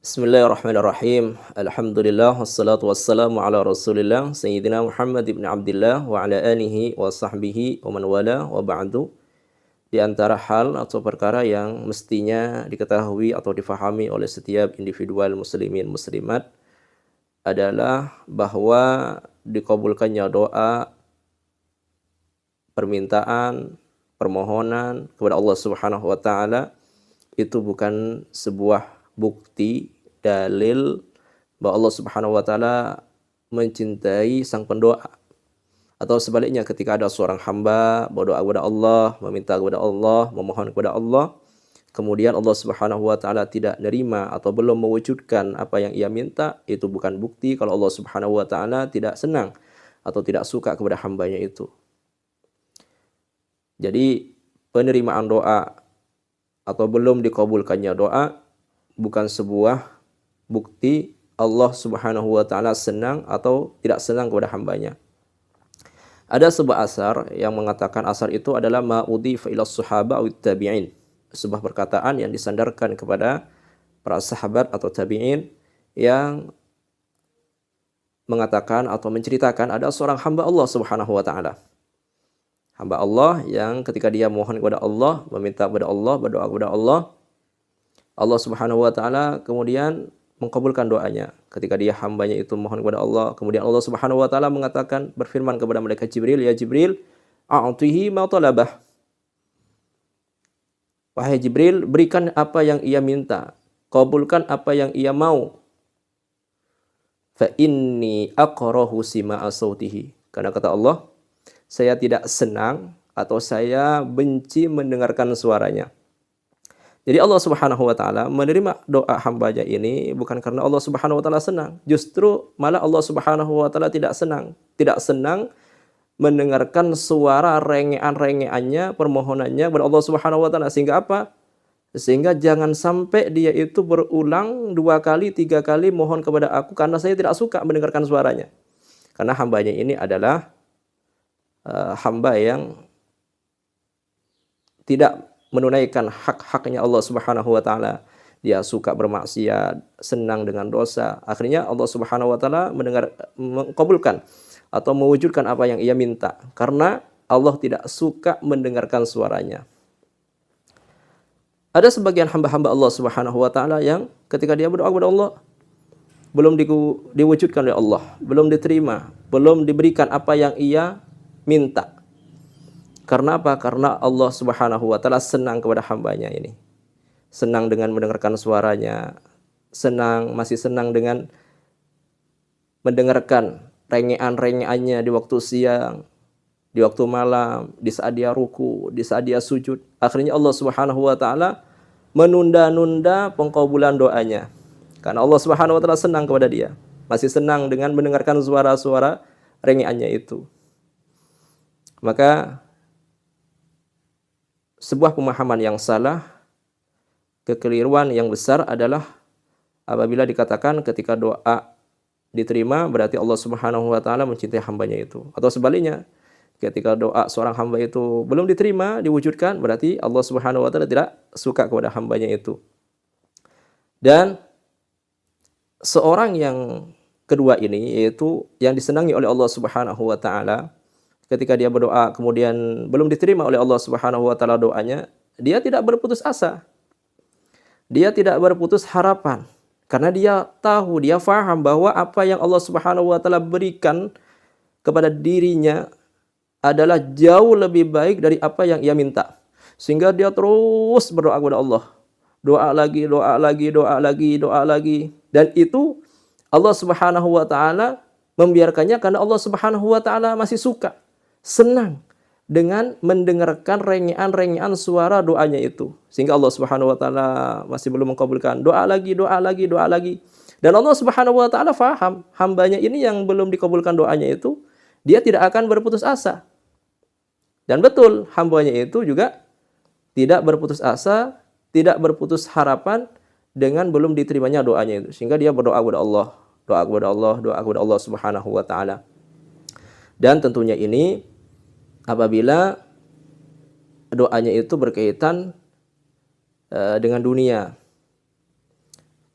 Bismillahirrahmanirrahim. Alhamdulillah wassalatu wassalamu ala Rasulillah Sayyidina Muhammad ibn Abdullah wa ala alihi wa sahbihi wa man wala wa ba'du. Di antara hal atau perkara yang mestinya diketahui atau difahami oleh setiap individual muslimin muslimat adalah bahwa dikabulkannya doa, permintaan, permohonan kepada Allah Subhanahu wa taala itu bukan sebuah bukti dalil bahwa Allah Subhanahu wa taala mencintai sang pendoa. Atau sebaliknya ketika ada seorang hamba berdoa kepada Allah, meminta kepada Allah, memohon kepada Allah, kemudian Allah Subhanahu wa taala tidak nerima atau belum mewujudkan apa yang ia minta, itu bukan bukti kalau Allah Subhanahu wa taala tidak senang atau tidak suka kepada hambanya itu. Jadi penerimaan doa atau belum dikabulkannya doa bukan sebuah bukti Allah Subhanahu wa taala senang atau tidak senang kepada hambanya. Ada sebuah asar yang mengatakan asar itu adalah ma'udhifa ila sahaba wa tabi'in. Sebuah perkataan yang disandarkan kepada para sahabat atau tabi'in yang mengatakan atau menceritakan ada seorang hamba Allah Subhanahu wa taala. Hamba Allah yang ketika dia mohon kepada Allah, meminta kepada Allah, berdoa kepada Allah, Allah Subhanahu wa taala kemudian mengabulkan doanya. Ketika dia hambanya itu mohon kepada Allah, kemudian Allah Subhanahu wa taala mengatakan, berfirman kepada malaikat Jibril, "Ya Jibril, a'tihi ma talabah." Wahai Jibril, berikan apa yang ia minta, kabulkan apa yang ia mau. Fa inni aqrahu sima'a sautihi. Karena kata Allah, saya tidak senang atau saya benci mendengarkan suaranya. Jadi Allah Subhanahu wa taala menerima doa hambanya ini bukan karena Allah Subhanahu wa taala senang. Justru malah Allah Subhanahu wa taala tidak senang. Tidak senang mendengarkan suara rengean-rengeannya, permohonannya kepada Allah Subhanahu wa taala. Sehingga apa? Sehingga jangan sampai dia itu berulang 2 kali, 3 kali mohon kepada aku karena saya tidak suka mendengarkan suaranya. Karena hambanya ini adalah hamba yang tidak menunaikan hak-haknya Allah Subhanahu wa taala. Dia suka bermaksiat, senang dengan dosa. Akhirnya Allah Subhanahu wa taala mengabulkan atau mewujudkan apa yang ia minta karena Allah tidak suka mendengarkan suaranya. Ada sebagian hamba-hamba Allah Subhanahu wa taala yang ketika dia berdoa kepada Allah belum diwujudkan oleh Allah, belum diterima, belum diberikan apa yang ia minta. Karena apa? Karena Allah Subhanahu wa taala senang kepada hambanya ini. Senang dengan mendengarkan suaranya, masih senang dengan mendengarkan rengean-rengeannya di waktu siang, di waktu malam, di saat dia ruku, di saat dia sujud. Akhirnya Allah Subhanahu wa taala menunda-nunda pengkabulan doanya. Karena Allah Subhanahu wa taala senang kepada dia, masih senang dengan mendengarkan suara-suara rengeannya itu. Maka sebuah pemahaman yang salah, kekeliruan yang besar adalah apabila dikatakan ketika doa diterima berarti Allah Subhanahu wa taala mencintai hambanya itu. Atau sebaliknya, ketika doa seorang hamba itu belum diterima, diwujudkan, berarti Allah Subhanahu wa taala tidak suka kepada hambanya itu. Dan seorang yang kedua ini yaitu yang disenangi oleh Allah Subhanahu wa taala, ketika dia berdoa kemudian belum diterima oleh Allah Subhanahu wa taala doanya, dia tidak berputus asa. Dia tidak berputus harapan karena dia tahu, dia faham bahwa apa yang Allah Subhanahu wa taala berikan kepada dirinya adalah jauh lebih baik dari apa yang ia minta. Sehingga dia terus berdoa kepada Allah. Doa lagi, doa lagi, doa lagi, doa lagi. Dan itu Allah Subhanahu wa taala membiarkannya karena Allah Subhanahu wa taala masih suka, senang dengan mendengarkan rengean-rengean suara doanya itu. Sehingga Allah Subhanahu wa taala masih belum mengabulkan. Doa lagi, doa lagi, doa lagi. Dan Allah Subhanahu wa taala faham hambanya ini yang belum dikabulkan doanya itu, dia tidak akan berputus asa. Dan betul, hambanya itu juga tidak berputus asa, tidak berputus harapan dengan belum diterimanya doanya itu. Sehingga dia berdoa kepada Allah, doa kepada Allah, doa kepada Allah Subhanahu wa taala. Dan tentunya ini apabila doanya itu berkaitan dengan dunia.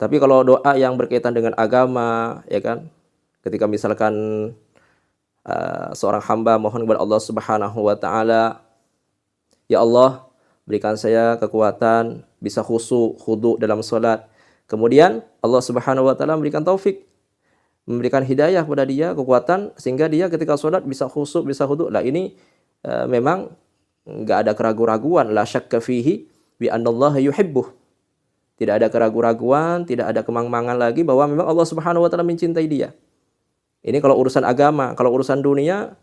Tapi kalau doa yang berkaitan dengan agama, ya kan, ketika misalkan seorang hamba mohon kepada Allah Subhanahu wa taala, ya Allah, berikan saya kekuatan bisa khusyuk, khudu dalam salat. Kemudian Allah Subhanahu wa taala memberikan taufik, memberikan hidayah kepada dia, kekuatan sehingga dia ketika salat bisa khusyuk, bisa khudu. Lah ini memang enggak ada keraguan-raguan, la syakka fihi bi annallaha yuhibbuh. Tidak ada keraguan-raguan, tidak ada kemang-mangan lagi bahwa memang Allah Subhanahu wa taala mencintai dia. Ini kalau urusan agama, kalau urusan dunia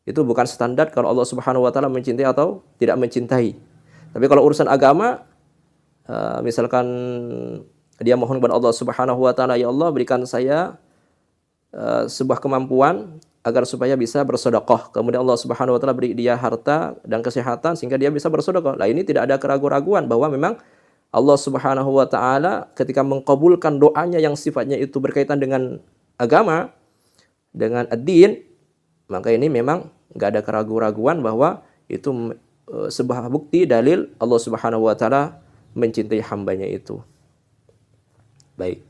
itu bukan standar kalau Allah Subhanahu wa taala mencintai atau tidak mencintai. Tapi kalau urusan agama, misalkan dia mohon kepada Allah Subhanahu wa taala, ya Allah berikan saya sebuah kemampuan agar supaya bisa bersedekah. Kemudian Allah Subhanahu wa taala beri dia harta dan kesehatan sehingga dia bisa bersedekah. Lah ini tidak ada keraguan-raguan bahwa memang Allah Subhanahu wa taala ketika mengkabulkan doanya yang sifatnya itu berkaitan dengan agama, dengan ad-din, maka ini memang enggak ada keraguan-raguan bahwa itu sebuah bukti dalil Allah Subhanahu wa taala mencintai hambanya itu. Baik.